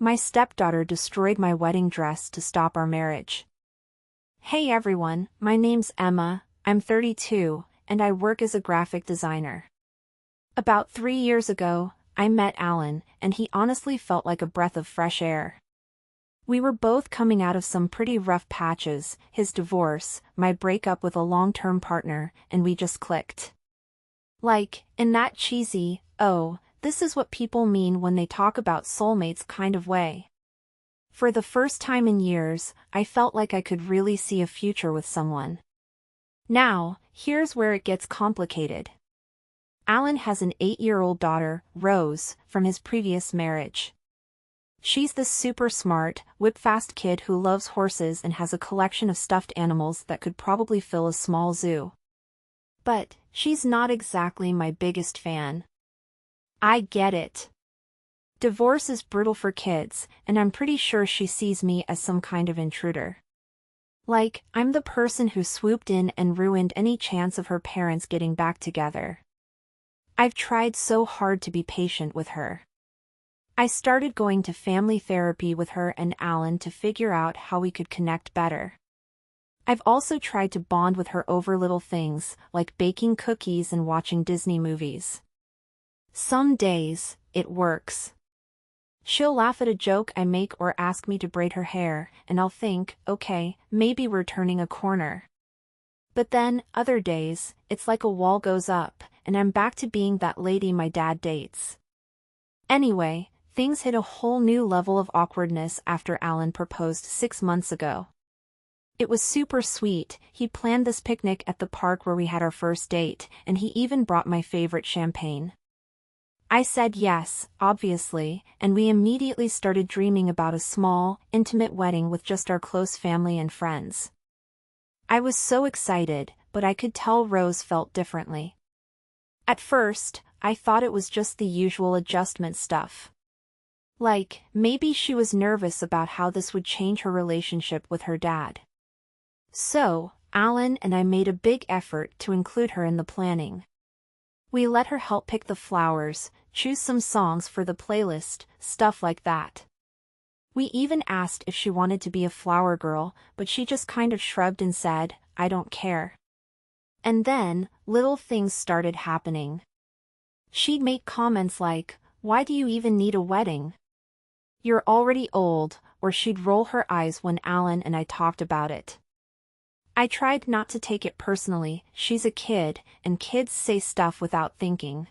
My stepdaughter destroyed my wedding dress to stop our marriage. Hey everyone, my name's Emma, I'm 32, and I work as a graphic designer. About 3 years ago, I met Alan, and he honestly felt like a breath of fresh air. We were both coming out of some pretty rough patches, his divorce, my breakup with a long-term partner, and we just clicked. Like, in that cheesy, oh, this is what people mean when they talk about soulmates kind of way. For the first time in years, I felt like I could really see a future with someone. Now, here's where it gets complicated. Alan has an 8-year-old daughter, Rose, from his previous marriage. She's this super smart, whip-fast kid who loves horses and has a collection of stuffed animals that could probably fill a small zoo. But, she's not exactly my biggest fan. I get it. Divorce is brutal for kids, and I'm pretty sure she sees me as some kind of intruder. Like, I'm the person who swooped in and ruined any chance of her parents getting back together. I've tried so hard to be patient with her. I started going to family therapy with her and Alan to figure out how we could connect better. I've also tried to bond with her over little things, like baking cookies and watching Disney movies. Some days, it works. She'll laugh at a joke I make or ask me to braid her hair, and I'll think, okay, maybe we're turning a corner. But then, other days, it's like a wall goes up, and I'm back to being that lady my dad dates. Anyway, things hit a whole new level of awkwardness after Alan proposed 6 months ago. It was super sweet. He planned this picnic at the park where we had our first date, and he even brought my favorite champagne. I said yes, obviously, and we immediately started dreaming about a small, intimate wedding with just our close family and friends. I was so excited, but I could tell Rose felt differently. At first, I thought it was just the usual adjustment stuff. Like, maybe she was nervous about how this would change her relationship with her dad. So, Alan and I made a big effort to include her in the planning. We let her help pick the flowers, choose some songs for the playlist, stuff like that. We even asked if she wanted to be a flower girl, but she just kind of shrugged and said, I don't care. And then, little things started happening. She'd make comments like, why do you even need a wedding? You're already old, or she'd roll her eyes when Alan and I talked about it. I tried not to take it personally, she's a kid, and kids say stuff without thinking.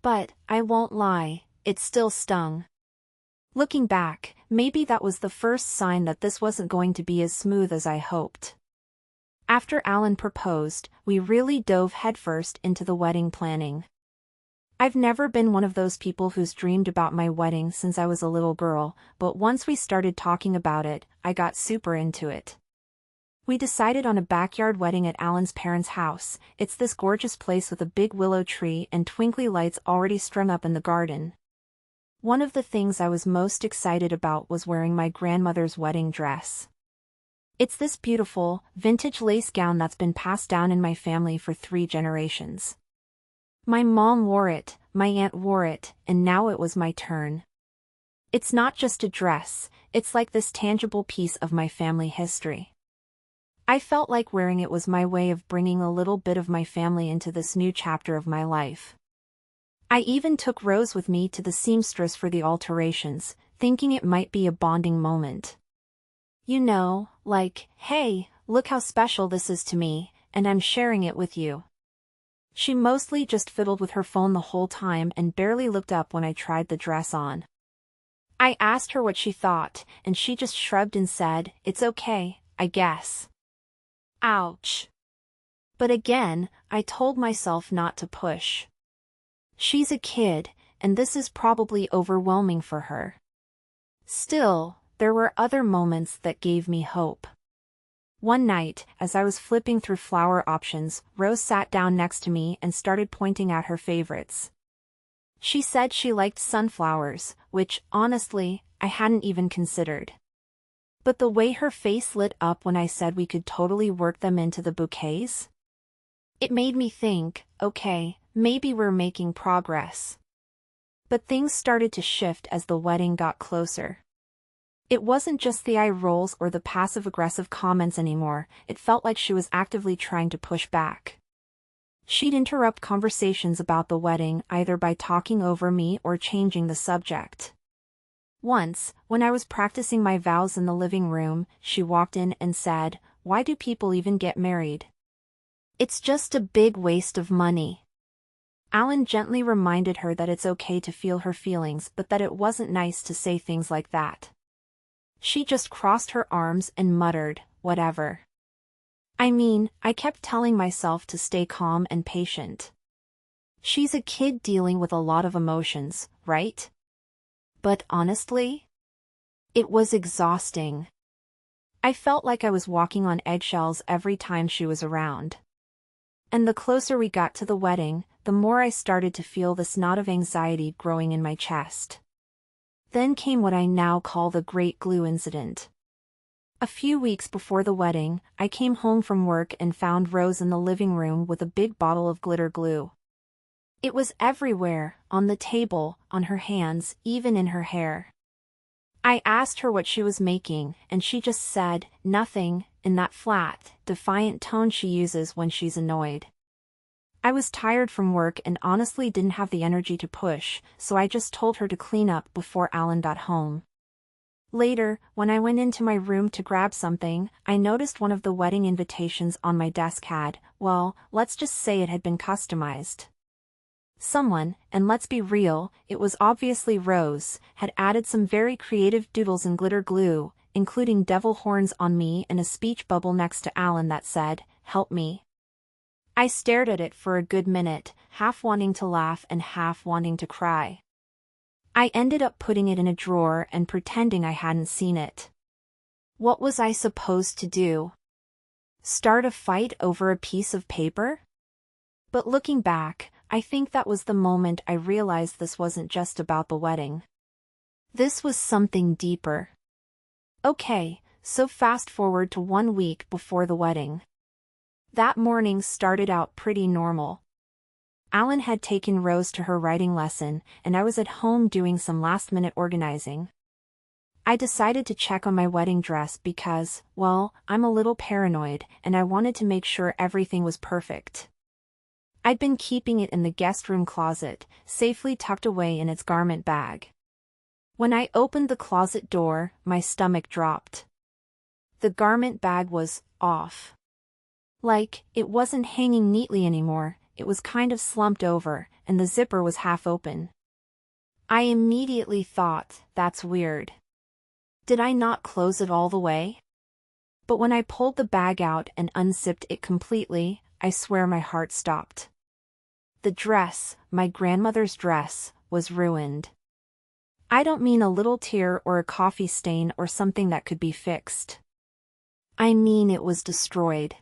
But, I won't lie, it still stung. Looking back, maybe that was the first sign that this wasn't going to be as smooth as I hoped. After Alan proposed, we really dove headfirst into the wedding planning. I've never been one of those people who's dreamed about my wedding since I was a little girl, but once we started talking about it, I got super into it. We decided on a backyard wedding at Alan's parents' house. It's this gorgeous place with a big willow tree and twinkly lights already strung up in the garden. One of the things I was most excited about was wearing my grandmother's wedding dress. It's this beautiful, vintage lace gown that's been passed down in my family for 3 generations. My mom wore it, my aunt wore it, and now it was my turn. It's not just a dress, it's like this tangible piece of my family history. I felt like wearing it was my way of bringing a little bit of my family into this new chapter of my life. I even took Rose with me to the seamstress for the alterations, thinking it might be a bonding moment. You know, like, hey, look how special this is to me, and I'm sharing it with you. She mostly just fiddled with her phone the whole time and barely looked up when I tried the dress on. I asked her what she thought, and she just shrugged and said, it's okay, I guess. Ouch. But again, I told myself not to push. She's a kid, and this is probably overwhelming for her. Still, there were other moments that gave me hope. One night, as I was flipping through flower options, Rose sat down next to me and started pointing at her favorites. She said she liked sunflowers, which, honestly, I hadn't even considered. But the way her face lit up when I said we could totally work them into the bouquets? It made me think, okay, maybe we're making progress. But things started to shift as the wedding got closer. It wasn't just the eye rolls or the passive-aggressive comments anymore, it felt like she was actively trying to push back. She'd interrupt conversations about the wedding either by talking over me or changing the subject. Once, when I was practicing my vows in the living room, she walked in and said, "Why do people even get married? It's just a big waste of money." Alan gently reminded her that it's okay to feel her feelings but that it wasn't nice to say things like that. She just crossed her arms and muttered, "Whatever." I mean, I kept telling myself to stay calm and patient. She's a kid dealing with a lot of emotions, right? But honestly, it was exhausting. I felt like I was walking on eggshells every time she was around. And the closer we got to the wedding, the more I started to feel this knot of anxiety growing in my chest. Then came what I now call the Great Glue Incident. A few weeks before the wedding, I came home from work and found Rose in the living room with a big bottle of glitter glue. It was everywhere, on the table, on her hands, even in her hair. I asked her what she was making, and she just said, "Nothing," in that flat, defiant tone she uses when she's annoyed. I was tired from work and honestly didn't have the energy to push, so I just told her to clean up before Alan got home. Later, when I went into my room to grab something, I noticed one of the wedding invitations on my desk had, well, let's just say it had been customized. Someone, and let's be real, it was obviously Rose, had added some very creative doodles in glitter glue, including devil horns on me and a speech bubble next to Alan that said, "Help me." I stared at it for a good minute, half wanting to laugh and half wanting to cry. I ended up putting it in a drawer and pretending I hadn't seen it. What was I supposed to do? Start a fight over a piece of paper? But looking back, I think that was the moment I realized this wasn't just about the wedding. This was something deeper. Okay, so fast forward to 1 week before the wedding. That morning started out pretty normal. Alan had taken Rose to her writing lesson, and I was at home doing some last-minute organizing. I decided to check on my wedding dress because, well, I'm a little paranoid, and I wanted to make sure everything was perfect. I'd been keeping it in the guest room closet, safely tucked away in its garment bag. When I opened the closet door, my stomach dropped. The garment bag was off. Like, it wasn't hanging neatly anymore, it was kind of slumped over, and the zipper was half open. I immediately thought, that's weird. Did I not close it all the way? But when I pulled the bag out and unzipped it completely, I swear my heart stopped. The dress, my grandmother's dress, was ruined. I don't mean a little tear or a coffee stain or something that could be fixed. I mean it was destroyed.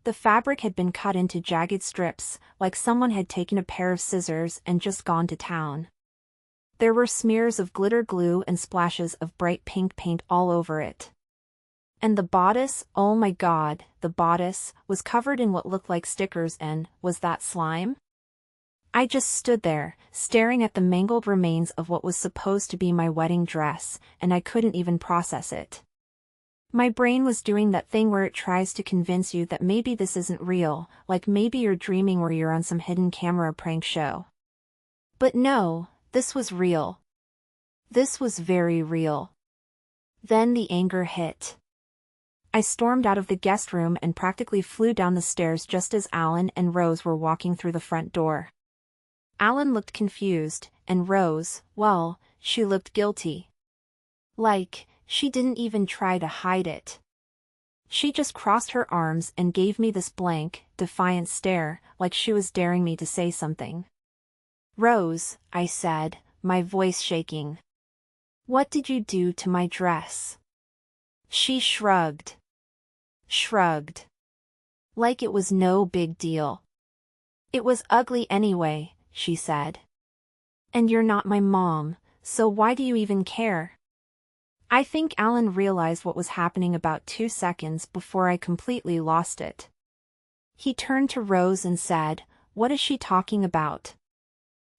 The fabric had been cut into jagged strips, like someone had taken a pair of scissors and just gone to town. There were smears of glitter glue and splashes of bright pink paint all over it. And the bodice, oh my God, the bodice, was covered in what looked like stickers and, was that slime? I just stood there, staring at the mangled remains of what was supposed to be my wedding dress, and I couldn't even process it. My brain was doing that thing where it tries to convince you that maybe this isn't real, like maybe you're dreaming or you're on some hidden camera prank show. But no, this was real. This was very real. Then the anger hit. I stormed out of the guest room and practically flew down the stairs just as Alan and Rose were walking through the front door. Alan looked confused, and Rose, well, she looked guilty. Like, she didn't even try to hide it. She just crossed her arms and gave me this blank, defiant stare, like she was daring me to say something. "Rose," I said, my voice shaking. "What did you do to my dress?" She shrugged. Shrugged. Like it was no big deal. "It was ugly anyway," she said. "And you're not my mom, so why do you even care?" I think Alan realized what was happening about 2 seconds before I completely lost it. He turned to Rose and said, "What is she talking about?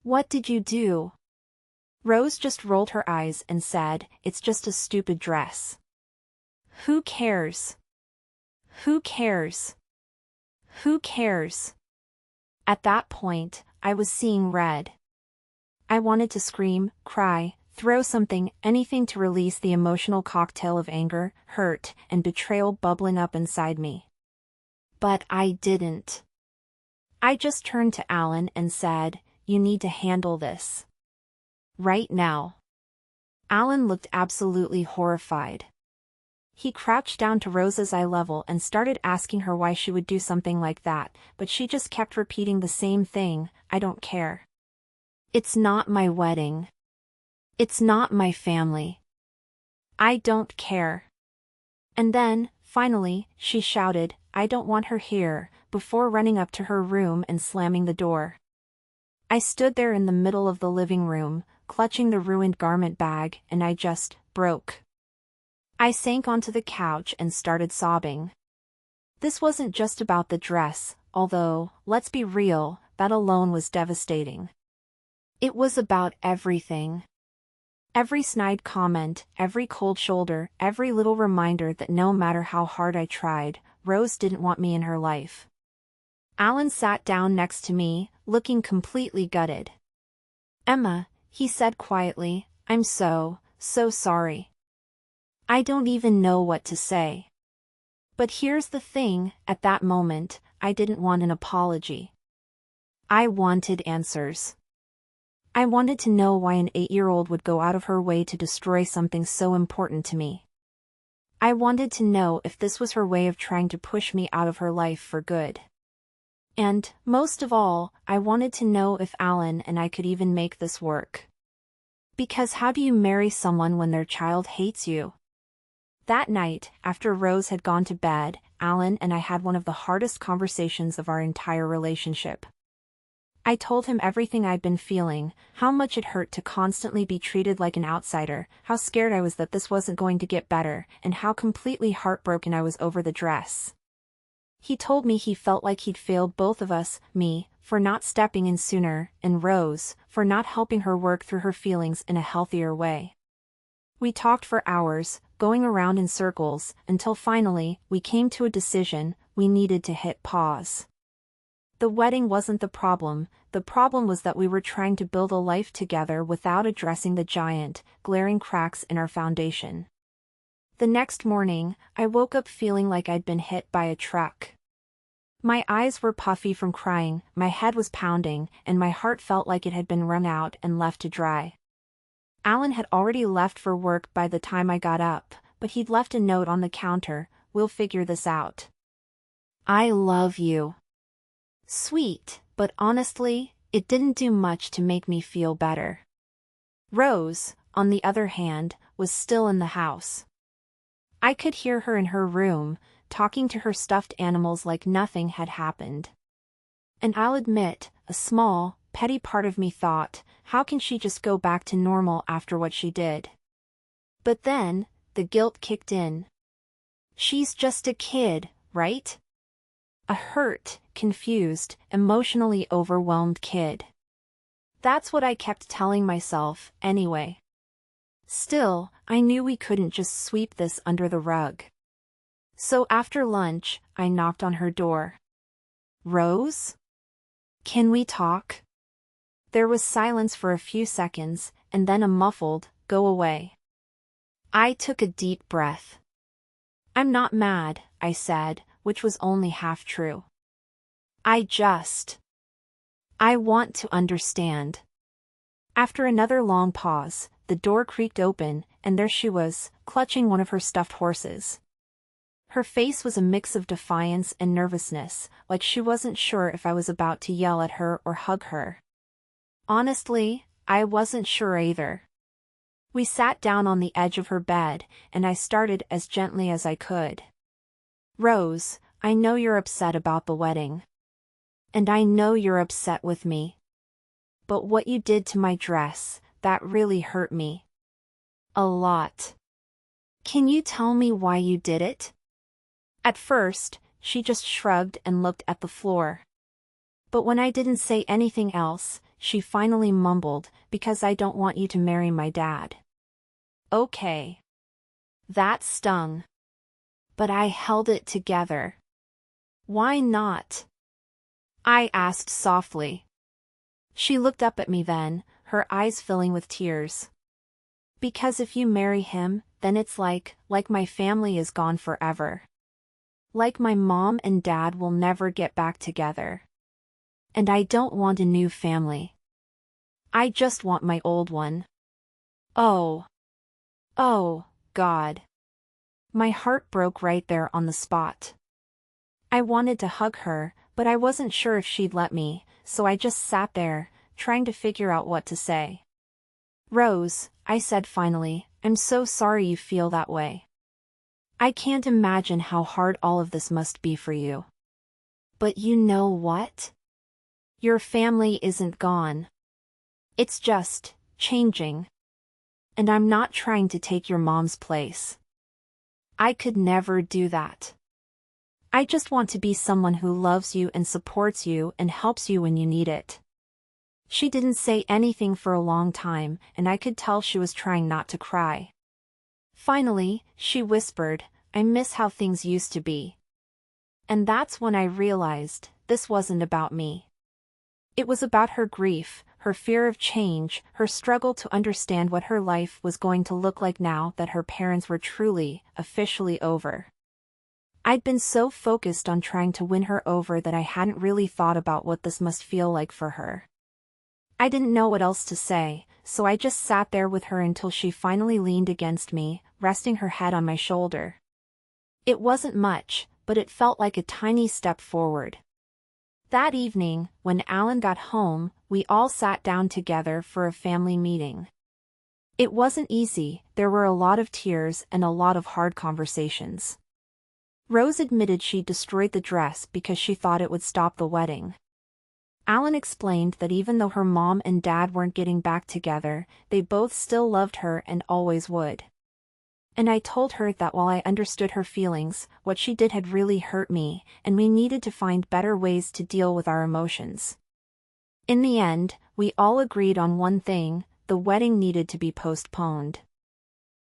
What did you do?" Rose just rolled her eyes and said, "It's just a stupid dress." "Who cares? Who cares? Who cares?" At that point, I was seeing red. I wanted to scream, cry, throw something, anything to release the emotional cocktail of anger, hurt, and betrayal bubbling up inside me. But I didn't. I just turned to Alan and said, "You need to handle this. Right now." Alan looked absolutely horrified. He crouched down to Rose's eye level and started asking her why she would do something like that, but she just kept repeating the same thing, "I don't care. It's not my wedding. It's not my family. I don't care." And then, finally, she shouted, "I don't want her here," before running up to her room and slamming the door. I stood there in the middle of the living room, clutching the ruined garment bag, and I just broke. I sank onto the couch and started sobbing. This wasn't just about the dress, although, let's be real, that alone was devastating. It was about everything. Every snide comment, every cold shoulder, every little reminder that no matter how hard I tried, Rose didn't want me in her life. Alan sat down next to me, looking completely gutted. "Emma," he said quietly, "I'm so sorry. I don't even know what to say." But here's the thing, at that moment, I didn't want an apology. I wanted answers. I wanted to know why an 8-year-old would go out of her way to destroy something so important to me. I wanted to know if this was her way of trying to push me out of her life for good. And, most of all, I wanted to know if Alan and I could even make this work. Because how do you marry someone when their child hates you? That night, after Rose had gone to bed, Alan and I had one of the hardest conversations of our entire relationship. I told him everything I'd been feeling, how much it hurt to constantly be treated like an outsider, how scared I was that this wasn't going to get better, and how completely heartbroken I was over the dress. He told me he felt like he'd failed both of us, me, for not stepping in sooner, and Rose, for not helping her work through her feelings in a healthier way. We talked for hours, going around in circles, until finally, we came to a decision: we needed to hit pause. The wedding wasn't the problem was that we were trying to build a life together without addressing the giant, glaring cracks in our foundation. The next morning, I woke up feeling like I'd been hit by a truck. My eyes were puffy from crying, my head was pounding, and my heart felt like it had been wrung out and left to dry. Alan had already left for work by the time I got up, but he'd left a note on the counter: "We'll figure this out. I love you." Sweet, but honestly, it didn't do much to make me feel better. Rose, on the other hand, was still in the house. I could hear her in her room, talking to her stuffed animals like nothing had happened. And I'll admit, a small, petty part of me thought, how can she just go back to normal after what she did? But then, the guilt kicked in. She's just a kid, right? A hurt, confused, emotionally overwhelmed kid. That's what I kept telling myself, anyway. Still, I knew we couldn't just sweep this under the rug. So after lunch, I knocked on her door. "Rose? Can we talk?" There was silence for a few seconds, and then a muffled, "Go away." I took a deep breath. "I'm not mad," I said, which was only half true. I want to understand." After another long pause, the door creaked open, and there she was, clutching one of her stuffed horses. Her face was a mix of defiance and nervousness, like she wasn't sure if I was about to yell at her or hug her. Honestly, I wasn't sure either. We sat down on the edge of her bed, and I started as gently as I could. "Rose, I know you're upset about the wedding. And I know you're upset with me. But what you did to my dress, that really hurt me. A lot. Can you tell me why you did it?" At first, she just shrugged and looked at the floor. But when I didn't say anything else, she finally mumbled, because I don't want you to marry my dad. Okay. That stung. But I held it together. Why not? I asked softly. She looked up at me then, her eyes filling with tears. Because if you marry him, then it's like my family is gone forever. Like my mom and dad will never get back together. And I don't want a new family. I just want my old one. Oh. Oh, God. My heart broke right there on the spot. I wanted to hug her, but I wasn't sure if she'd let me, so I just sat there, trying to figure out what to say. Rose, I said finally, I'm so sorry you feel that way. I can't imagine how hard all of this must be for you. But you know what? Your family isn't gone. It's just changing. And I'm not trying to take your mom's place. I could never do that. I just want to be someone who loves you and supports you and helps you when you need it. She didn't say anything for a long time, and I could tell she was trying not to cry. Finally, she whispered, I miss how things used to be. And that's when I realized this wasn't about me. It was about her grief, her fear of change, her struggle to understand what her life was going to look like now that her parents were truly, officially over. I'd been so focused on trying to win her over that I hadn't really thought about what this must feel like for her. I didn't know what else to say, so I just sat there with her until she finally leaned against me, resting her head on my shoulder. It wasn't much, but it felt like a tiny step forward. That evening, when Alan got home, we all sat down together for a family meeting. It wasn't easy, there were a lot of tears and a lot of hard conversations. Rose admitted she'd destroyed the dress because she thought it would stop the wedding. Alan explained that even though her mom and dad weren't getting back together, they both still loved her and always would. And I told her that while I understood her feelings, what she did had really hurt me, and we needed to find better ways to deal with our emotions. In the end, we all agreed on one thing: the wedding needed to be postponed.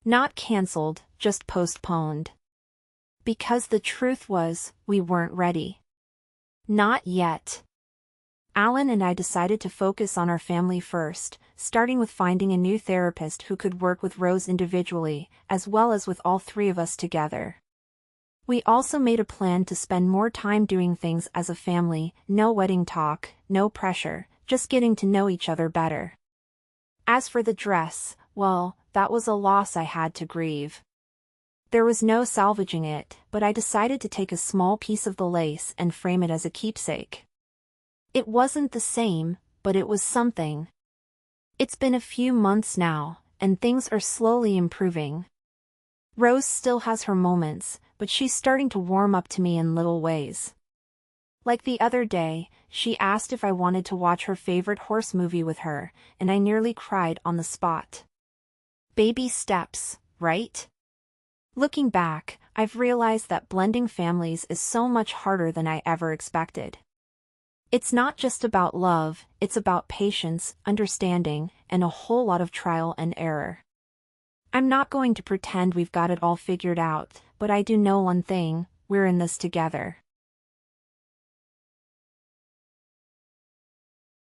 Not cancelled, just postponed. Because the truth was, we weren't ready. Not yet. Alan and I decided to focus on our family first, starting with finding a new therapist who could work with Rose individually, as well as with all three of us together. We also made a plan to spend more time doing things as a family, no wedding talk, no pressure, just getting to know each other better. As for the dress, well, that was a loss I had to grieve. There was no salvaging it, but I decided to take a small piece of the lace and frame it as a keepsake. It wasn't the same, but it was something. It's been a few months now, and things are slowly improving. Rose still has her moments, but she's starting to warm up to me in little ways. Like the other day, she asked if I wanted to watch her favorite horse movie with her, and I nearly cried on the spot. Baby steps, right? Looking back, I've realized that blending families is so much harder than I ever expected. It's not just about love, it's about patience, understanding, and a whole lot of trial and error. I'm not going to pretend we've got it all figured out, but I do know one thing: we're in this together.